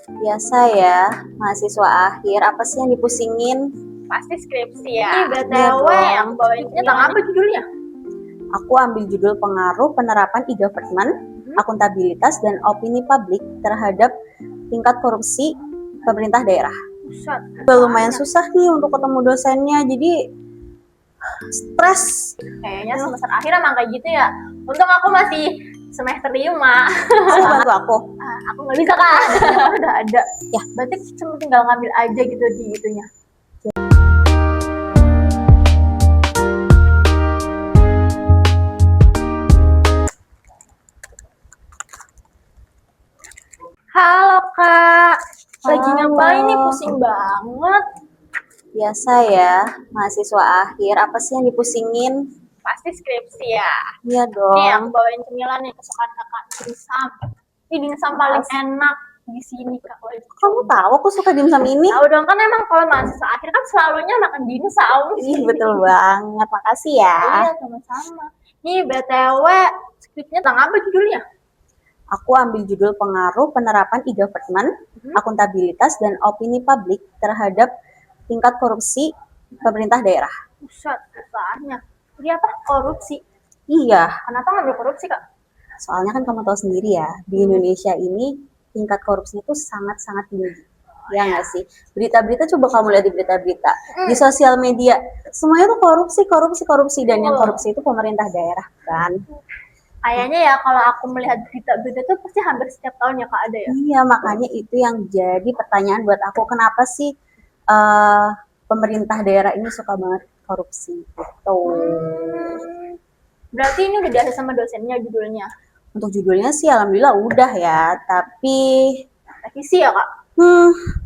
Biasa ya, mahasiswa akhir, apa sih yang dipusingin? Pasti skripsi ya. Iya BTW, dong. aku bawain tentang apa judulnya? Aku ambil judul pengaruh penerapan e-government, akuntabilitas, dan opini publik terhadap tingkat korupsi pemerintah daerah. Buset, Lumayan susah nih untuk ketemu dosennya, jadi stres. kayaknya semester akhir emang kayak gitu ya. Untung aku masih semester 5. Kamu bantu aku. Aku nggak bisa kak. Udah ada. Ya, berarti cuma tinggal ngambil aja gitu di itunya. Halo kak, lagi ngapain nih? Pusing banget. Biasa ya, mahasiswa akhir, apa sih yang dipusingin? Pasti skripsi ya. Iya dong. Nih aku bawain cemilan nih kesukaan kakak, dimsum. Ini dimsum paling enak di sini kak. Kamu tahu aku suka dimsum ini? Tahu dong, kan emang kalau mahasiswa akhir kan selalunya makan dimsum. Ih, betul banget, makasih ya. Iya, sama-sama. Nih BTW, skripsinya tentang apa judulnya? Aku ambil judul pengaruh penerapan e-government, akuntabilitas, dan opini publik terhadap tingkat korupsi pemerintah daerah. Buset, susahnya. Ini apa? Korupsi. Iya, Kenapa ngambil korupsi kak? soalnya kan kamu tahu sendiri ya, di Indonesia ini tingkat korupsi itu sangat-sangat tinggi. Ya nggak sih? Berita-berita coba kamu lihat di berita-berita, di sosial media, semuanya tuh korupsi, korupsi, korupsi, dan yang korupsi itu pemerintah daerah kan. Kayaknya ya kalau aku melihat berita-berita itu pasti hampir setiap tahun ya kak ada ya. Iya, makanya itu yang jadi pertanyaan buat aku, kenapa sih pemerintah daerah ini suka banget korupsi gitu. Berarti ini udah dibahas sama dosennya judulnya. Untuk judulnya sih alhamdulillah udah ya, tapi Revisi ya kak?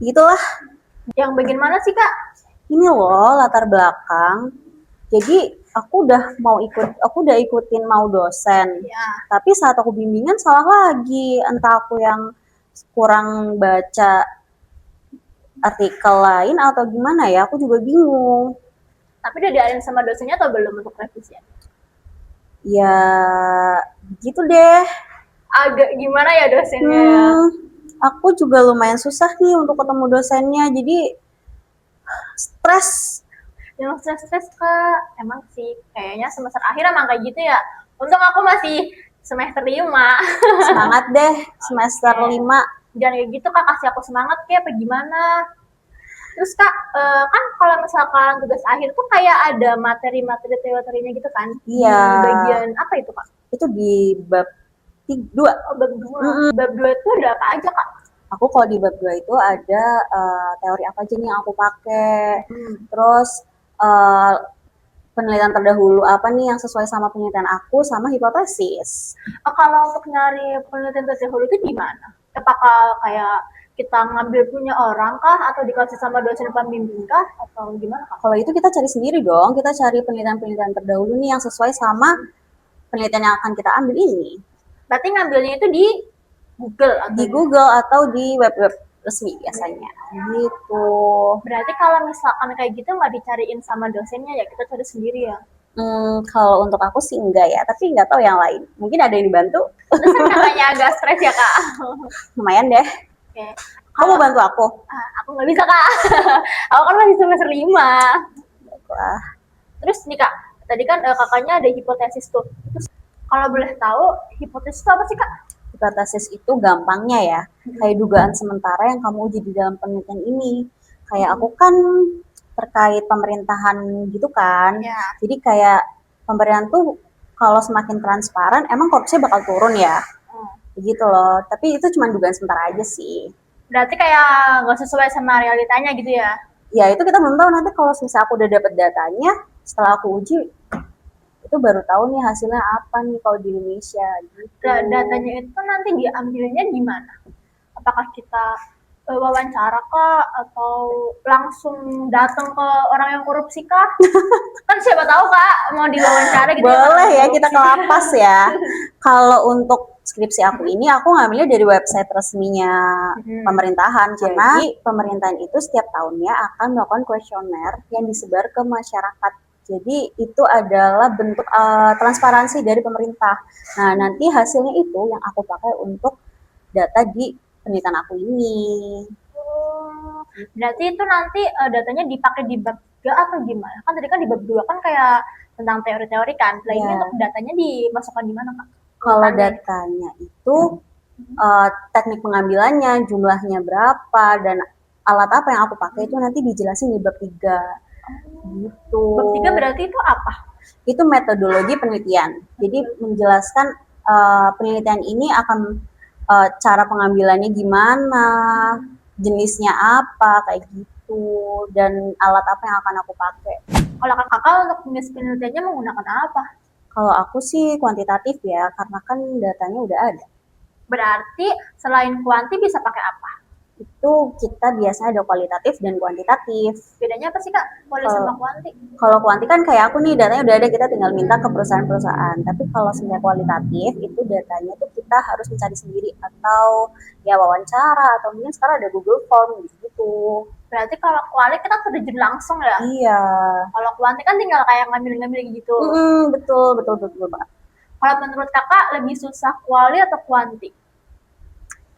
gitulah. Yang bagian mana sih kak? Ini loh latar belakang. Jadi aku udah ikutin mau dosen. Ya. Tapi saat aku bimbingan salah lagi, entah aku yang kurang baca artikel lain atau gimana ya, aku juga bingung. Tapi udah diarahin sama dosennya atau belum untuk revisi? Ya gitu deh. Agak gimana ya dosennya? Aku juga lumayan susah nih untuk ketemu dosennya, jadi stres. Yang stres kak, emang sih kayaknya semester akhir emang kayak gitu ya. Untung aku masih semester 5. Semangat deh semester 5. Jangan kayak gitu kak, kasih aku semangat kayak apa gimana. Terus kak, kan kalau misalkan tugas akhir tuh kayak ada materi-materi teorinya gitu kan? Iya. Di bagian apa itu kak? Itu di bab 2. Oh, bab 2. Bab 2 itu ada apa aja kak? Aku kalau di bab 2 itu ada teori apa aja nih yang aku pakai. Terus penelitian terdahulu apa nih yang sesuai sama penelitian aku sama hipotesis. Kalau untuk nyari penelitian terdahulu itu gimana? Apakah kayak kita ngambil punya orang kah atau dikasih sama dosen pembimbing kah atau gimana kak? Kalau itu kita cari sendiri dong, kita cari penelitian-penelitian terdahulu nih yang sesuai sama penelitian yang akan kita ambil ini. Berarti ngambilnya itu di Google atau di Google atau di web-web resmi biasanya gitu. Berarti kalau misalkan kayak gitu nggak dicariin sama dosennya ya kita cari sendiri ya? Kalau untuk aku sih enggak ya, tapi nggak tahu yang lain. Mungkin ada yang dibantu. Terus katanya agak stres ya kak? Lumayan deh. Oke. Kamu bantu aku? Aku nggak bisa kak. Aku kan masih semester 5. Wah. Terus nih kak, tadi kan kakaknya ada hipotesis tuh. Terus kalau boleh tahu hipotesis itu apa sih kak? Hipotesis itu gampangnya ya, kayak dugaan sementara yang kamu uji di dalam penelitian ini. Kayak aku kan terkait pemerintahan gitu kan. Ya. Jadi kayak pemerintahan tuh kalau semakin transparan emang korupsinya bakal turun ya. Begitu loh. Tapi itu cuma dugaan sementara aja sih. Berarti kayak nggak sesuai sama realitanya gitu ya? Ya itu kita belum tahu, nanti kalau misalnya aku udah dapet datanya, setelah aku uji itu baru tahu nih hasilnya apa nih kalau di Indonesia gitu. Datanya itu nanti diambilnya di mana? Apakah kita wawancara kah atau langsung datang ke orang yang korupsi kah? Kan siapa tahu kak mau diwawancara gitu. Boleh ya kita ke lapas ya. Kalau untuk skripsi aku ini aku ngambilnya dari website resminya pemerintahan. Jadi pemerintahan itu setiap tahunnya akan melakukan kuesioner yang disebar ke masyarakat. Jadi itu adalah bentuk transparansi dari pemerintah. Nah nanti hasilnya itu yang aku pakai untuk data di penelitian aku ini. Oh, berarti itu nanti datanya dipakai di bab 3 atau gimana? Kan tadi kan di bab 2 kan kayak tentang teori-teori kan. Nah, ini Ya. untuk datanya dimasukkan di mana, Kak? Kalau Urutannya. datanya itu teknik pengambilannya, jumlahnya berapa, dan alat apa yang aku pakai itu nanti dijelasin di bab 3. Gitu. Bab 3 berarti itu apa? Itu metodologi penelitian. Jadi menjelaskan penelitian ini akan cara pengambilannya gimana, jenisnya apa, kayak gitu, dan alat apa yang akan aku pakai. Kalau kakak untuk jenis penelitiannya menggunakan apa? Kalau aku sih kuantitatif ya, karena kan datanya udah ada. Berarti selain kuanti bisa pakai apa? Itu kita biasanya ada kualitatif dan kuantitatif. Bedanya apa sih, Kak? Kuali sama kuanti? Kalau kuanti kan kayak aku nih, datanya udah ada, kita tinggal minta ke perusahaan-perusahaan. Tapi kalau sebenarnya kualitatif, itu datanya tuh kita harus mencari sendiri, atau ya wawancara, atau mungkin sekarang ada Google Form gitu. Berarti kalau kuali kita terjun langsung ya? Iya. Kalau kuanti kan tinggal kayak ngambil-ngambil gitu. Betul banget. Kalau menurut kakak lebih susah kuali atau kuanti?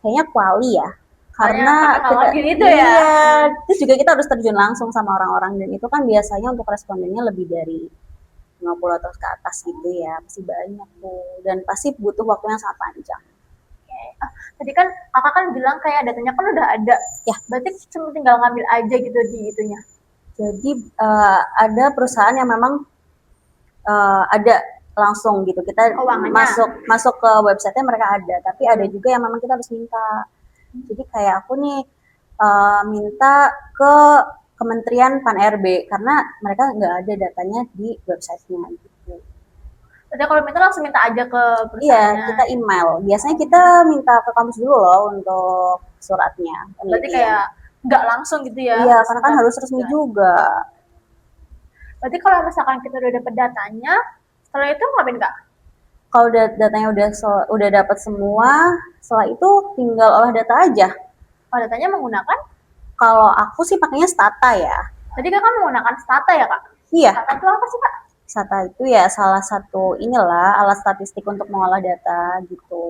Kayaknya kuali ya. Karena kita gitu ya. Iya, terus juga kita harus terjun langsung sama orang-orang, dan itu kan biasanya untuk respondennya lebih dari 50 atau ke atas gitu ya, pasti banyak tuh, dan pasti butuh waktu yang sangat panjang. Tadi kan kakak kan bilang kayak datanya kan udah ada ya, berarti cuma tinggal ngambil aja gitu di itunya. Jadi ada perusahaan yang memang ada langsung gitu, kita masuk ke websitenya mereka ada, tapi ada juga yang memang kita harus minta. Jadi kayak aku nih minta ke Kementerian Pan-RB karena mereka nggak ada datanya di websitenya gitu. Jadi kalau minta langsung minta aja ke perusahaannya? Iya, kita email. Biasanya kita minta ke kampus dulu loh untuk suratnya. Berarti kayak nggak langsung gitu ya? Iya, karena kan harus resmi juga. Berarti kalau misalkan kita udah dapet datanya, setelah itu ngapain, Kak? Kalau datanya udah dapat semua, setelah itu tinggal olah data aja. Kalau datanya menggunakan? Kalau aku sih pakainya Stata ya. Tadi Kakak menggunakan Stata ya, Kak? Iya. Stata itu apa sih, Kak? Stata itu ya salah satu inilah alat statistik untuk mengolah data gitu.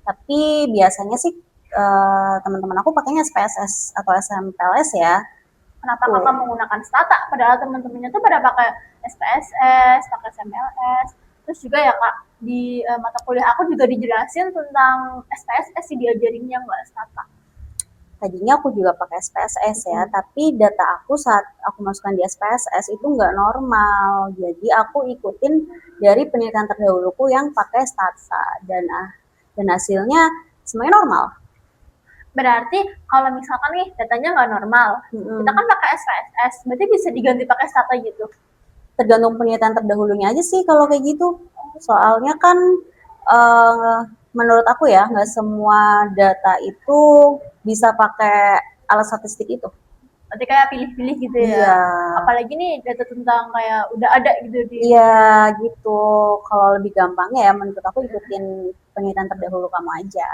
Tapi biasanya sih teman-teman aku pakainya SPSS atau SMPLS ya. Kenapa Kakak menggunakan Stata? Padahal teman-temannya tuh pada pakai SPSS, pakai SMPLS. Terus juga ya Kak, di mata kuliah aku juga dijelasin tentang SPSS sih diajarinnya, nggak Stata. Tadinya aku juga pakai SPSS ya, tapi data aku saat aku masukkan di SPSS itu nggak normal. Jadi aku ikutin dari penelitian terdahuluku yang pakai Stata, dan hasilnya semuanya normal. Berarti kalau misalkan nih datanya nggak normal, kita kan pakai SPSS, berarti bisa diganti pakai Stata gitu? Tergantung penelitian terdahulunya aja sih kalau kayak gitu. Soalnya kan menurut aku ya nggak semua data itu bisa pakai alat statistik itu. Berarti kayak pilih-pilih gitu ya? Iya. Apalagi nih data tentang kayak udah ada gitu di. Iya gitu. Kalau lebih gampangnya ya menurut aku ikutin penelitian terdahulu kamu aja.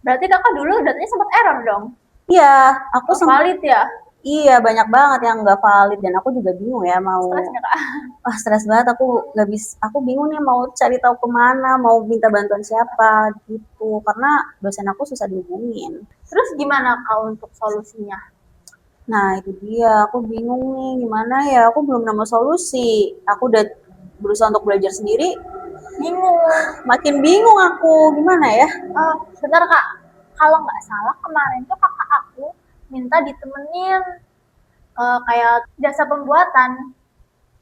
Berarti kakak dulu datanya sempat error dong? Iya, aku sempat valid ya? Iya, banyak banget yang nggak valid, dan aku juga bingung ya mau. Stres nggak, Kak? Wah, stres banget, aku bingung nih mau cari tahu kemana, mau minta bantuan siapa gitu, karena dosen aku susah dihubungin. Terus gimana Kak untuk solusinya? Nah itu dia, aku bingung nih gimana ya, aku belum nemu solusi. Aku udah berusaha untuk belajar sendiri, bingung, makin bingung aku, gimana ya? Sebentar Kak, kalau nggak salah kemarin tuh kakak aku minta ditemenin kayak jasa pembuatan.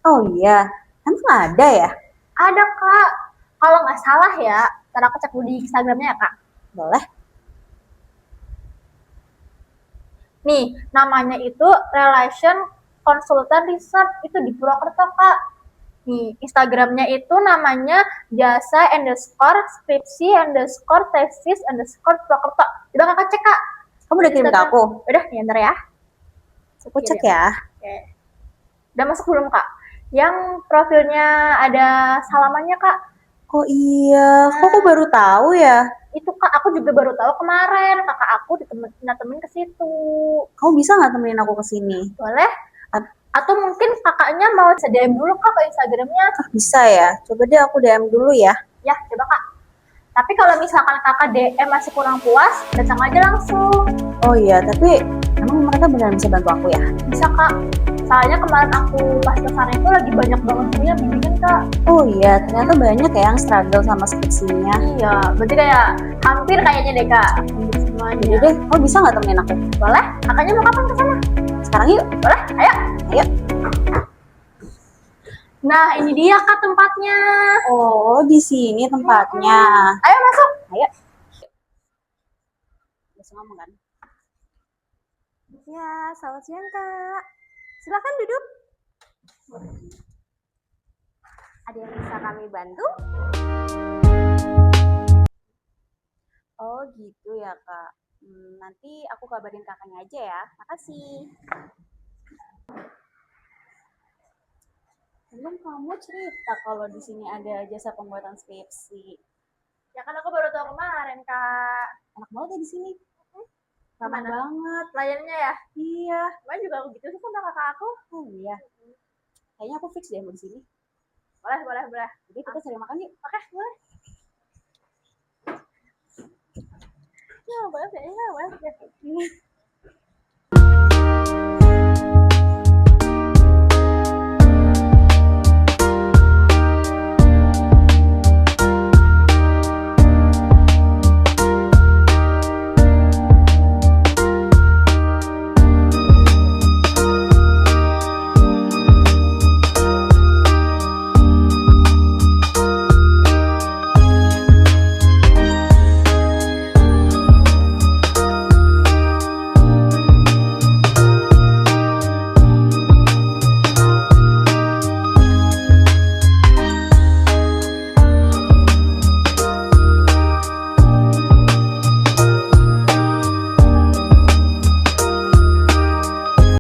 Oh iya, emang ada ya? Ada Kak, kalau nggak salah ya, ntar aku cek dulu di Instagramnya ya Kak. Boleh. Nih, namanya itu Relation Consultant Research, itu di Purwokerto Kak. Nih, Instagramnya itu namanya jasa_skripsi_tesis_Purwokerto. Coba kakak cek Kak. Kamu udah kirim ke aku? Udah, ya ntar ya. Aku cek ya. Oke. Udah masuk belum Kak? Yang profilnya ada salamannya Kak. Oh iya, kok aku baru tahu ya? Itu Kak, aku juga baru tahu kemarin. Kakak aku ditemenin ke situ. Kamu bisa nggak temenin aku ke sini? Boleh. Atau mungkin kakaknya mau DM dulu Kak ke Instagramnya? Bisa ya, coba deh aku DM dulu ya. Ya, coba Kak. Tapi kalau misalkan kakak DM masih kurang puas, datang aja langsung. Oh iya, tapi emang mereka beneran bisa bantu aku ya? Bisa kak. Soalnya kemarin aku pas kesana itu lagi banyak banget punya bimbingan kak. Oh iya, ternyata banyak ya yang struggle sama skripsinya. Iya, berarti kayak hampir kayaknya deh kak. Hampir semuanya. Jadi deh, kamu bisa nggak temenin aku? Boleh? Kakaknya mau kapan kesana? Sekarang yuk. Boleh? Ayo. Ayo. Nah, ini dia kak tempatnya. Oh, di sini tempatnya. Ayo masuk. Ayo. Bisa ngomong kan? Ya, selamat siang Kak. Silakan duduk. Ada yang bisa kami bantu? Oh gitu ya kak. Nanti aku kabarin kakaknya aja ya. Makasih. Belum kamu cerita kalau di sini ada jasa pembuatan skripsi. Ya kan aku baru tahu kemarin kak. Enak banget ya di sini. Ramah Gimana? banget. Pelayannya ya? Iya. Kemarin juga aku gitu sih sama kakak aku. Oh iya. Kayaknya aku fix deh mau di sini. Boleh, boleh, boleh. Jadi kita cari makan yuk. Oke, boleh. Ya, boleh ya, boleh ya.